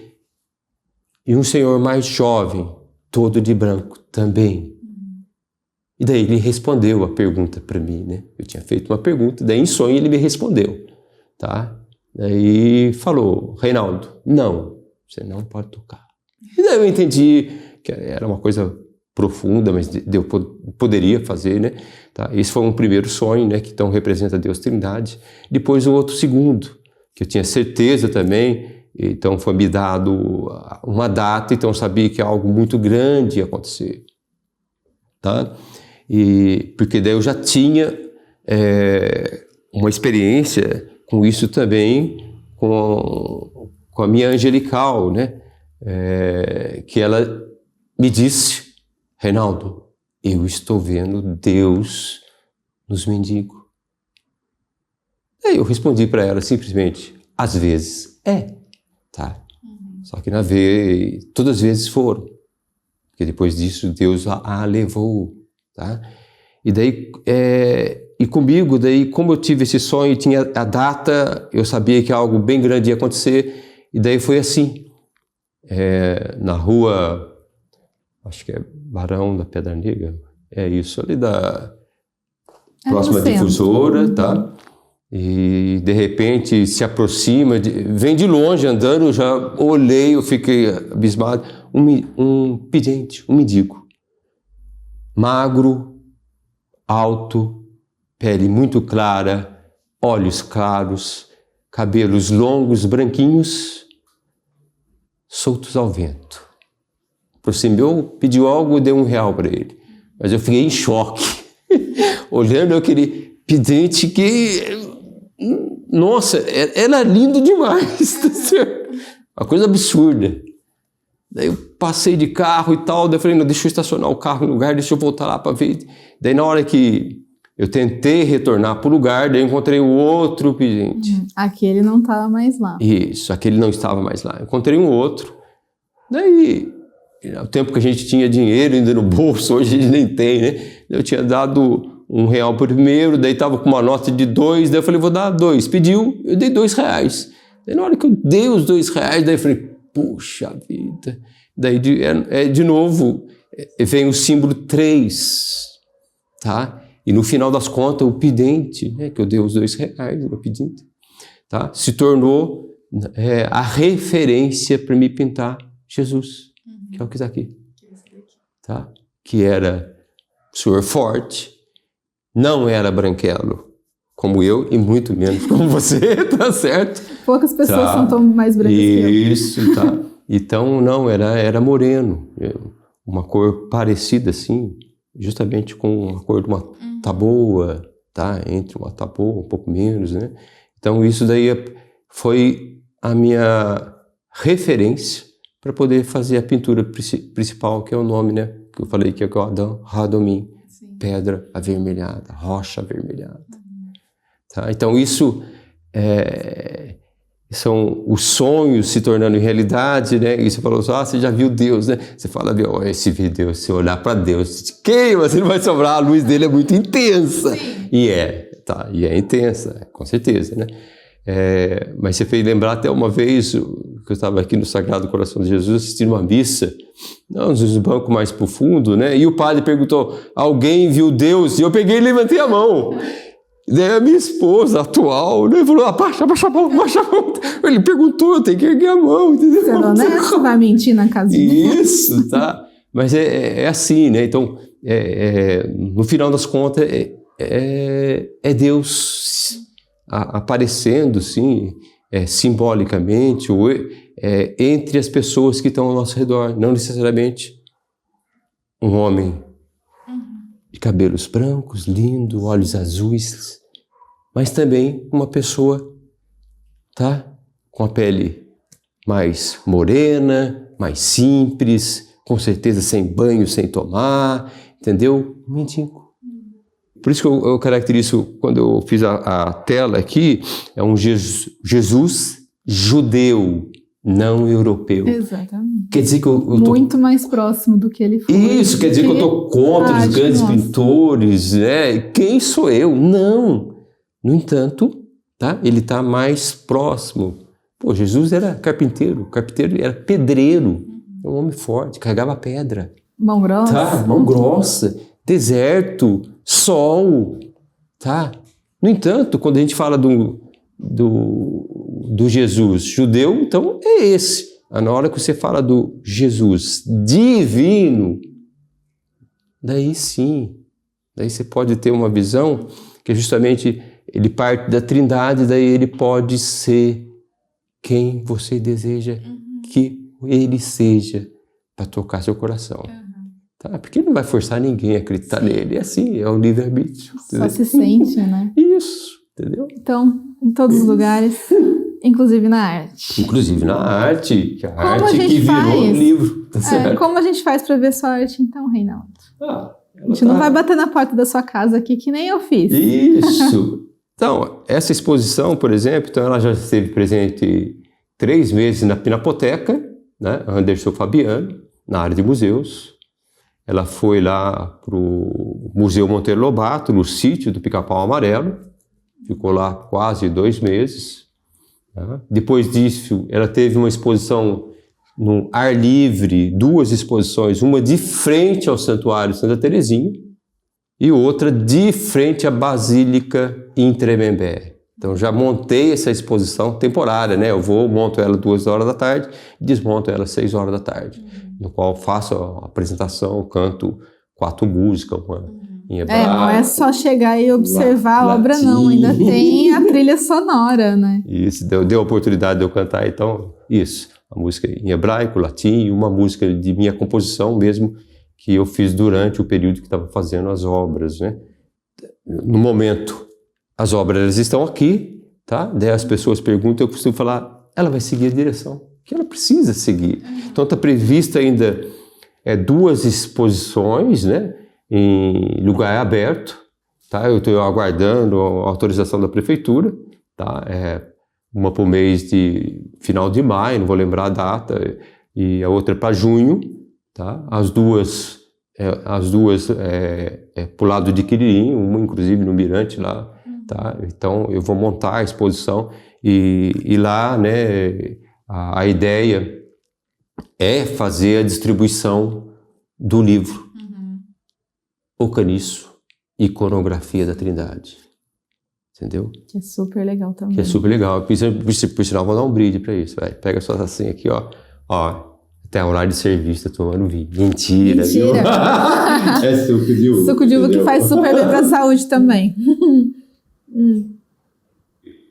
Speaker 2: e um senhor mais jovem, todo de branco também. E daí ele respondeu a pergunta para mim, né? Eu tinha feito uma pergunta, daí em sonho ele me respondeu, tá? Daí falou, Reinaldo, não, você não pode tocar. E daí eu entendi que era uma coisa profunda, mas eu poderia fazer, né? Tá? Esse foi um primeiro sonho, né? Que então representa Deus Trindade. Depois o outro segundo, que eu tinha certeza também, então foi me dado uma data, então eu sabia que algo muito grande ia acontecer, tá? Porque daí eu já tinha uma experiência com isso também, com a minha angelical, né? Que ela me disse, Reinaldo, eu estou vendo Deus nos mendigos. Aí eu respondi para ela simplesmente, às vezes tá? Só que todas as vezes foram, porque depois disso Deus a levou. Tá? E daí, e comigo, daí, como eu tive esse sonho, tinha a data, eu sabia que algo bem grande ia acontecer, e daí foi assim, na rua, acho que é Barão da Pedra Negra, isso, ali próxima difusora, tá? E de repente se aproxima, vem de longe andando, eu já olhei, eu fiquei abismado, um pedinte, um mendigo. Magro, alto, pele muito clara, olhos claros, cabelos longos, branquinhos, soltos ao vento. Aproximou, pediu algo e deu R$1 para ele. Mas eu fiquei em choque, olhando aquele pedinte que, nossa, era lindo demais, uma coisa absurda. Daí eu passei de carro e tal, daí eu falei, não, deixa eu estacionar o carro no lugar, deixa eu voltar lá para ver. Daí na hora que eu tentei retornar para o lugar, daí eu encontrei um outro pedinte.
Speaker 1: Aquele não estava mais lá.
Speaker 2: Isso, aquele não estava mais lá. Eu encontrei um outro. Daí, o tempo que a gente tinha dinheiro ainda no bolso, hoje a gente nem tem, né? Eu tinha dado R$1 por primeiro, daí estava com uma nota de 2, daí eu falei, vou dar 2. Pediu, eu dei R$2. Daí na hora que eu dei os R$2, daí eu falei, puxa vida. Daí de novo, vem o símbolo 3, tá? E no final das contas, o pedinte, né, que eu dei os R$2 no pedinte, tá? Se tornou a referência para me pintar Jesus, que é o que está aqui, tá? Que era senhor forte, não era branquelo como eu e muito menos como você, tá certo?
Speaker 1: Poucas pessoas são tão mais brancas que eu.
Speaker 2: Isso, tá? Então, não, era moreno, uma cor parecida assim, justamente com a cor de uma taboa, tá? Entre uma taboa, um pouco menos, né? Então, isso daí foi a minha referência para poder fazer a pintura principal, que é o nome, né? Que eu falei que é o Adão Radomim, pedra avermelhada, rocha avermelhada. Tá? Então, isso são os sonhos se tornando realidade, né? E você falou assim, você já viu Deus, né? Você fala, se ver Deus, se olhar para Deus, você queima, você não vai sobrar, a luz dele é muito intensa. Sim. E é intensa, com certeza, né? Mas você fez lembrar até uma vez que eu estava aqui no Sagrado Coração de Jesus assistindo uma missa, nos bancos mais profundos, né? E o padre perguntou, alguém viu Deus? E eu peguei e levantei a mão. Daí a minha esposa atual, né, falou, abaixa a mão. Ele perguntou, eu tenho que erguer a mão. Entendeu?
Speaker 1: Você não é? Você vai mentir na casinha.
Speaker 2: Isso, tá? Mas é assim, né? Então, no final das contas, é Deus aparecendo, sim, simbolicamente, ou entre as pessoas que estão ao nosso redor. Não necessariamente um homem de cabelos brancos, lindo, olhos azuis, mas também uma pessoa, tá? Com a pele mais morena, mais simples, com certeza sem banho, sem tomar, entendeu? Mendigo. Por isso que eu caracterizo, quando eu fiz a tela aqui, é um Jesus judeu, não europeu.
Speaker 1: Exatamente.
Speaker 2: Quer dizer que eu tô...
Speaker 1: muito mais próximo do que ele foi.
Speaker 2: Isso, quer dizer que eu estou contra os grandes pintores, né? Quem sou eu? Não. No entanto, tá? Ele está mais próximo. Pô, Jesus era carpinteiro era pedreiro, um homem forte, carregava pedra.
Speaker 1: Mão grossa.
Speaker 2: Tá? Mão grossa, deserto, sol, tá? No entanto, quando a gente fala do Jesus judeu, então é esse. Na hora que você fala do Jesus divino, daí sim, daí você pode ter uma visão que justamente ele parte da Trindade, daí ele pode ser quem você deseja que ele seja para tocar seu coração. Tá? Porque ele não vai forçar ninguém a acreditar nele, é assim, é o livre-arbítrio.
Speaker 1: Só se sente, né?
Speaker 2: Isso, entendeu?
Speaker 1: Então, em todos os lugares... Inclusive na arte.
Speaker 2: Inclusive na arte, que a
Speaker 1: como
Speaker 2: arte
Speaker 1: a
Speaker 2: que virou um livro. Tá
Speaker 1: como a gente faz para ver sua arte então, Reinaldo?
Speaker 2: A
Speaker 1: gente não vai bater na porta da sua casa aqui, que nem eu fiz.
Speaker 2: Isso! Então, essa exposição, por exemplo, então ela já esteve presente 3 meses na Pinacoteca, né? Anderson Fabiano, na área de museus. Ela foi lá para o Museu Monteiro Lobato, no sítio do Pica-Pau Amarelo. Ficou lá quase 2 meses. Depois disso, ela teve uma exposição no ar livre, 2 exposições, uma de frente ao Santuário Santa Terezinha e outra de frente à Basílica em Tremembé. Então já montei essa exposição temporária, né? Eu monto ela 2 horas da tarde, desmonto ela 6 horas da tarde, no qual faço a apresentação, canto 4 músicas, uma em hebraico.
Speaker 1: Não é só chegar e observar a obra, não. Ainda tem a trilha sonora, né?
Speaker 2: Isso, deu a oportunidade de eu cantar, então, isso. A música em hebraico, latim, e uma música de minha composição mesmo, que eu fiz durante o período que estava fazendo as obras, né? No momento, as obras elas estão aqui, tá? Daí as pessoas perguntam, eu costumo falar, ela vai seguir a direção que ela precisa seguir. Então está prevista ainda 2 exposições, né, em lugar aberto, tá? Eu estou aguardando a autorização da prefeitura, tá? Uma por mês de final de maio, não vou lembrar a data, e a outra para junho, tá? As duas pro lado de Quiririm, uma inclusive no Mirante lá, tá? Então eu vou montar a exposição e lá, né, a ideia é fazer a distribuição do livro O Caniço, Iconografia da Trindade. Entendeu?
Speaker 1: Que é super legal também.
Speaker 2: Que é super legal. Por sinal, vou dar um brinde pra isso. Vai. Pega só assim aqui, ó. Até horário de serviço, tá tomando vinho. Mentira. Viu? É suco de uva.
Speaker 1: Suco de uva que faz super bem pra saúde também.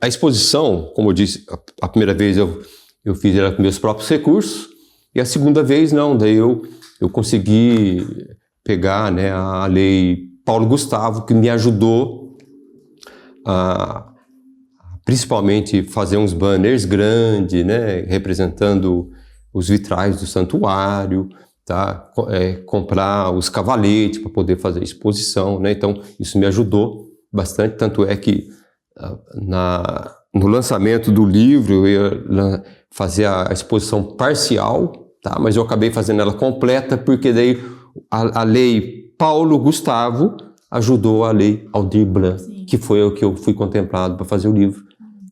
Speaker 2: A exposição, como eu disse, a primeira vez eu fiz ela com meus próprios recursos, e a segunda vez não. Daí eu consegui pegar, né, a lei Paulo Gustavo, que me ajudou a principalmente fazer uns banners grandes, né, representando os vitrais do santuário, tá? Comprar os cavaletes para poder fazer exposição, né? Então isso me ajudou bastante, tanto é que no lançamento do livro eu ia fazer a exposição parcial, tá? Mas eu acabei fazendo ela completa, porque daí a lei Paulo Gustavo ajudou a lei Aldir Blanc, sim, que foi o que eu fui contemplado para fazer o livro,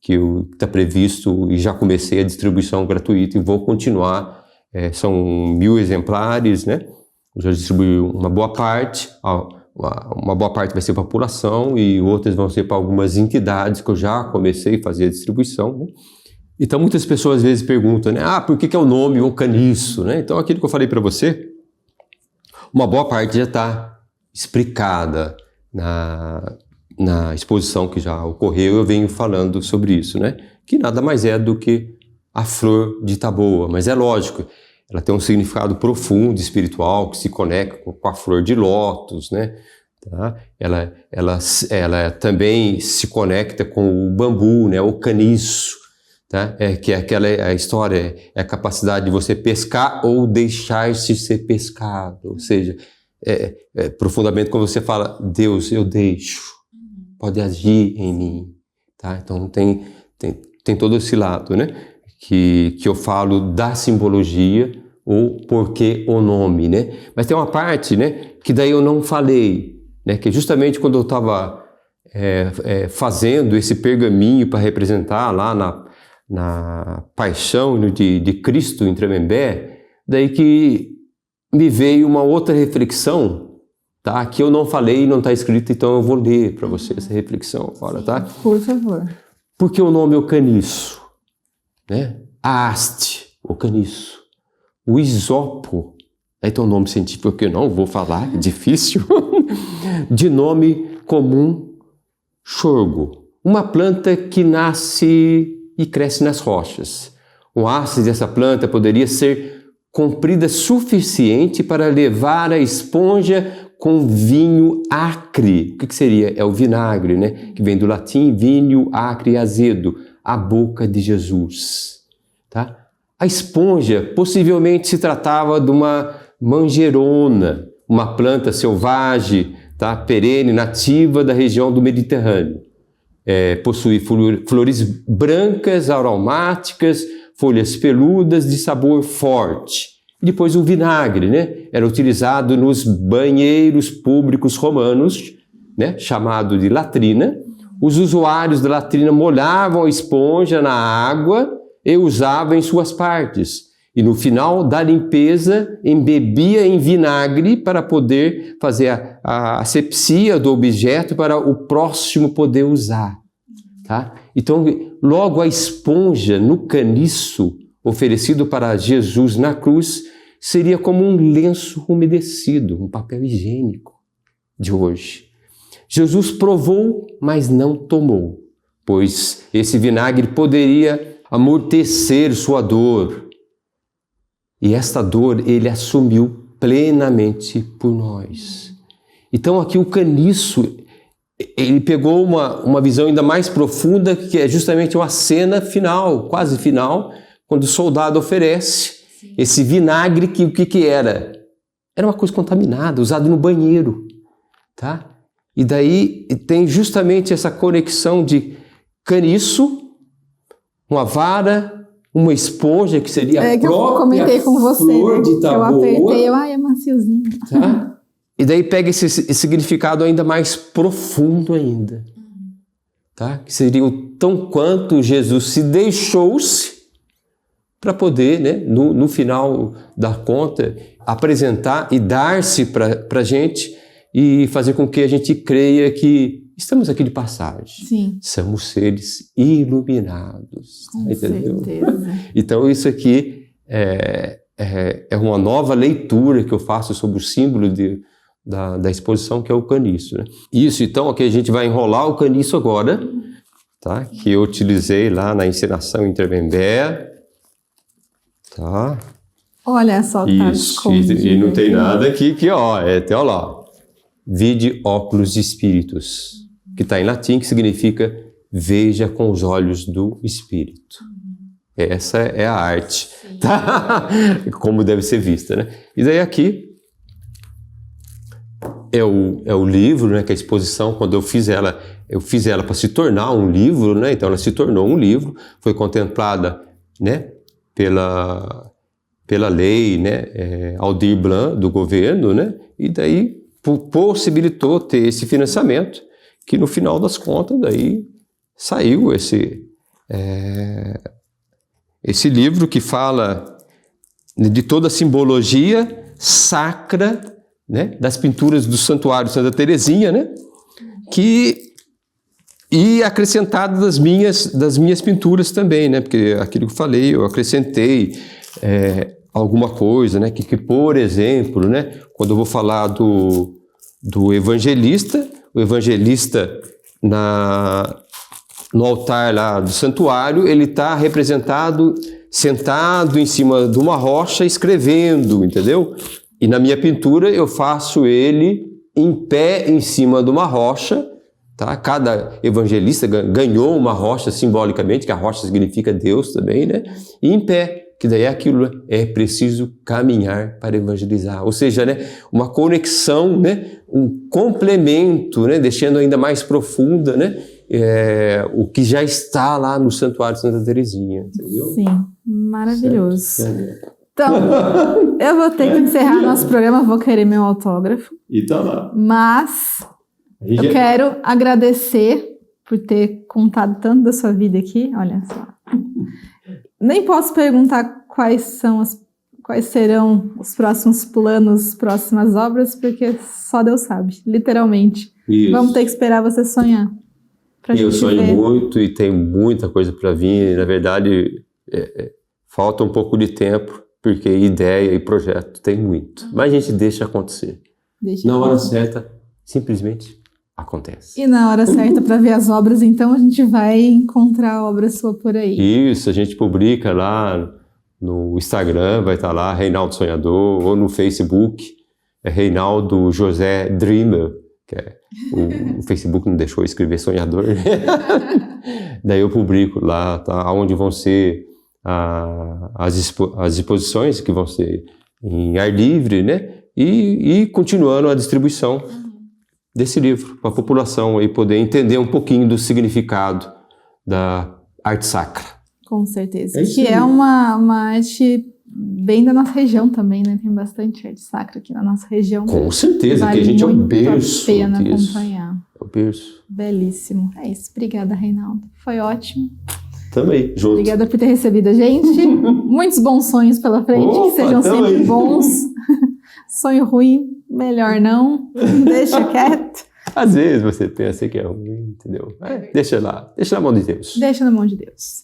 Speaker 2: que está previsto, e já comecei a distribuição gratuita e vou continuar. São 1.000 exemplares, né? Eu já distribuí uma boa parte, uma boa parte vai ser para a população e outras vão ser para algumas entidades que eu já comecei a fazer a distribuição, né? Então muitas pessoas às vezes perguntam, né? Por que é o nome O Caniço, né? Então aquilo que eu falei para você, uma boa parte já está explicada na exposição que já ocorreu. Eu venho falando sobre isso, né? Que nada mais é do que a flor de Taboa, mas é lógico, ela tem um significado profundo, espiritual, que se conecta com a flor de lótus, né? Tá? Ela também se conecta com o bambu, né? O caniço, tá? Que é a história, é a capacidade de você pescar ou deixar-se ser pescado, ou seja, profundamente quando você fala, Deus, eu deixo, pode agir em mim, tá? Então tem todo esse lado, né? Que eu falo da simbologia, ou porque o nome, né? Mas tem uma parte, né, que daí eu não falei, né? Que justamente quando eu estava fazendo esse pergaminho para representar lá na paixão de Cristo em Tremembé, daí que me veio uma outra reflexão, tá? Que eu não falei e não está escrito, então eu vou ler para você essa reflexão agora, tá?
Speaker 1: Por favor.
Speaker 2: Porque o nome é o caniço, né? A haste, o caniço. O isopo, aí tem um nome científico que eu não vou falar, é difícil, de nome comum, chorgo. Uma planta que nasce e cresce nas rochas. O haste dessa planta poderia ser comprida suficiente para levar a esponja com vinho acre. O que seria? É o vinagre, né? Que vem do latim vinho acre azedo, a boca de Jesus, tá? A esponja possivelmente se tratava de uma manjerona, uma planta selvagem, tá? Perene, nativa da região do Mediterrâneo. Possui flores brancas, aromáticas, folhas peludas de sabor forte. E depois o vinagre, né? Era utilizado nos banheiros públicos romanos, né? Chamado de latrina. Os usuários da latrina molhavam a esponja na água e usavam em suas partes. E no final da limpeza, embebia em vinagre para poder fazer a asepsia do objeto para o próximo poder usar, tá? Então, logo a esponja no caniço oferecido para Jesus na cruz seria como um lenço umedecido, um papel higiênico de hoje. Jesus provou, mas não tomou, pois esse vinagre poderia amortecer sua dor. E esta dor ele assumiu plenamente por nós. Então aqui o caniço, ele pegou uma visão ainda mais profunda, que é justamente uma cena final, quase final, quando o soldado oferece esse vinagre, o que era? Era uma coisa contaminada, usado no banheiro, tá? E daí tem justamente essa conexão de caniço, uma vara, uma esponja, que seria a
Speaker 1: que eu comentei com você,
Speaker 2: flor de taboa.
Speaker 1: Eu apertei, é maciozinho.
Speaker 2: Tá? E daí pega esse significado ainda mais profundo ainda, tá? Que seria o tão quanto Jesus se deixou-se para poder, né, no final da conta, apresentar e dar-se para a gente e fazer com que a gente creia que estamos aqui de passagem.
Speaker 1: Sim.
Speaker 2: Somos seres iluminados.
Speaker 1: Com
Speaker 2: entendeu?
Speaker 1: certeza.
Speaker 2: Então isso aqui é uma nova leitura que eu faço sobre o símbolo da exposição, que é o caniço. Né? Isso, então, aqui a gente vai enrolar o caniço agora, tá? Que eu utilizei lá na encenação em Tremembé. Tá?
Speaker 1: Olha só, tá escondido.
Speaker 2: E não tem nada aqui que, ó, tem, ó lá, vide óculos espíritus, que está em latim, que significa veja com os olhos do espírito. Essa é a arte, tá? Como deve ser vista, né? E daí aqui é o livro, né? Que é a exposição, quando eu fiz ela para se tornar um livro, né? Então ela se tornou um livro, foi contemplada, né? Pela lei, né, Aldir Blanc, do governo, né, e daí possibilitou ter esse financiamento, que no final das contas daí saiu esse livro que fala de toda a simbologia sacra, né, das pinturas do Santuário Santa Teresinha, né, e acrescentado das minhas pinturas também, né? Porque aquilo que eu falei, eu acrescentei alguma coisa, né? Que, por exemplo, né? Quando eu vou falar do evangelista, o evangelista no altar lá do santuário, ele está representado sentado em cima de uma rocha escrevendo, entendeu? E na minha pintura eu faço ele em pé em cima de uma rocha. Tá? Cada evangelista ganhou uma rocha simbolicamente, que a rocha significa Deus também, né? E em pé, que daí é aquilo, é preciso caminhar para evangelizar. Ou seja, né, uma conexão, né, um complemento, né, deixando ainda mais profunda, né, o que já está lá no Santuário de Santa Teresinha, entendeu?
Speaker 1: Sim, maravilhoso. Certo. Então, eu vou ter que encerrar nosso programa, vou querer meu autógrafo.
Speaker 2: E tá lá.
Speaker 1: Mas eu quero agradecer por ter contado tanto da sua vida aqui, olha só. Nem posso perguntar quais serão os próximos planos, próximas obras, porque só Deus sabe, literalmente. Isso. Vamos ter que esperar você sonhar.
Speaker 2: Eu sonho muito e tem muita coisa para vir. Na verdade, falta um pouco de tempo, porque ideia e projeto tem muito. Mas a gente deixa acontecer. Na hora certa, simplesmente acontece.
Speaker 1: E na hora certa para ver as obras, então a gente vai encontrar a obra sua por aí.
Speaker 2: Isso, a gente publica lá no Instagram, vai estar lá, Reinaldo Sonhador, ou no Facebook, é Reinaldo José Dreamer, que o Facebook não deixou eu escrever sonhador. Daí eu publico lá, tá, onde vão ser as exposições, que vão ser em ar livre, né? E continuando a distribuição desse livro, para a população aí poder entender um pouquinho do significado da arte sacra.
Speaker 1: Com certeza. Que é uma arte bem da nossa região também, né? Tem bastante arte sacra aqui na nossa região.
Speaker 2: Com certeza, vale que a gente é um berço.
Speaker 1: Vale muito a pena acompanhar.
Speaker 2: É o berço.
Speaker 1: Belíssimo. É isso. Obrigada, Reinaldo. Foi ótimo.
Speaker 2: Também, junto.
Speaker 1: Obrigada por ter recebido a gente. Muitos bons sonhos pela frente, que sejam sempre bons. Sonho ruim, melhor não. Deixa quieto.
Speaker 2: Às vezes você pensa que é ruim, entendeu? Deixa lá, deixa na mão de Deus.
Speaker 1: Deixa na mão de Deus.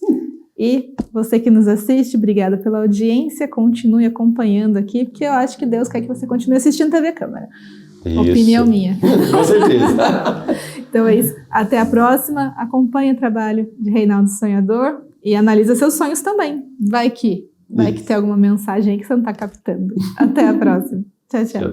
Speaker 1: E você que nos assiste, obrigada pela audiência. Continue acompanhando aqui, porque eu acho que Deus quer que você continue assistindo TV Câmara. Isso. Opinião minha.
Speaker 2: Com certeza.
Speaker 1: Então é isso. Até a próxima. Acompanhe o trabalho de Reinaldo Sonhador e analisa seus sonhos também. Vai que tem alguma mensagem aí que você não está captando. Até a próxima. Tchau, tchau.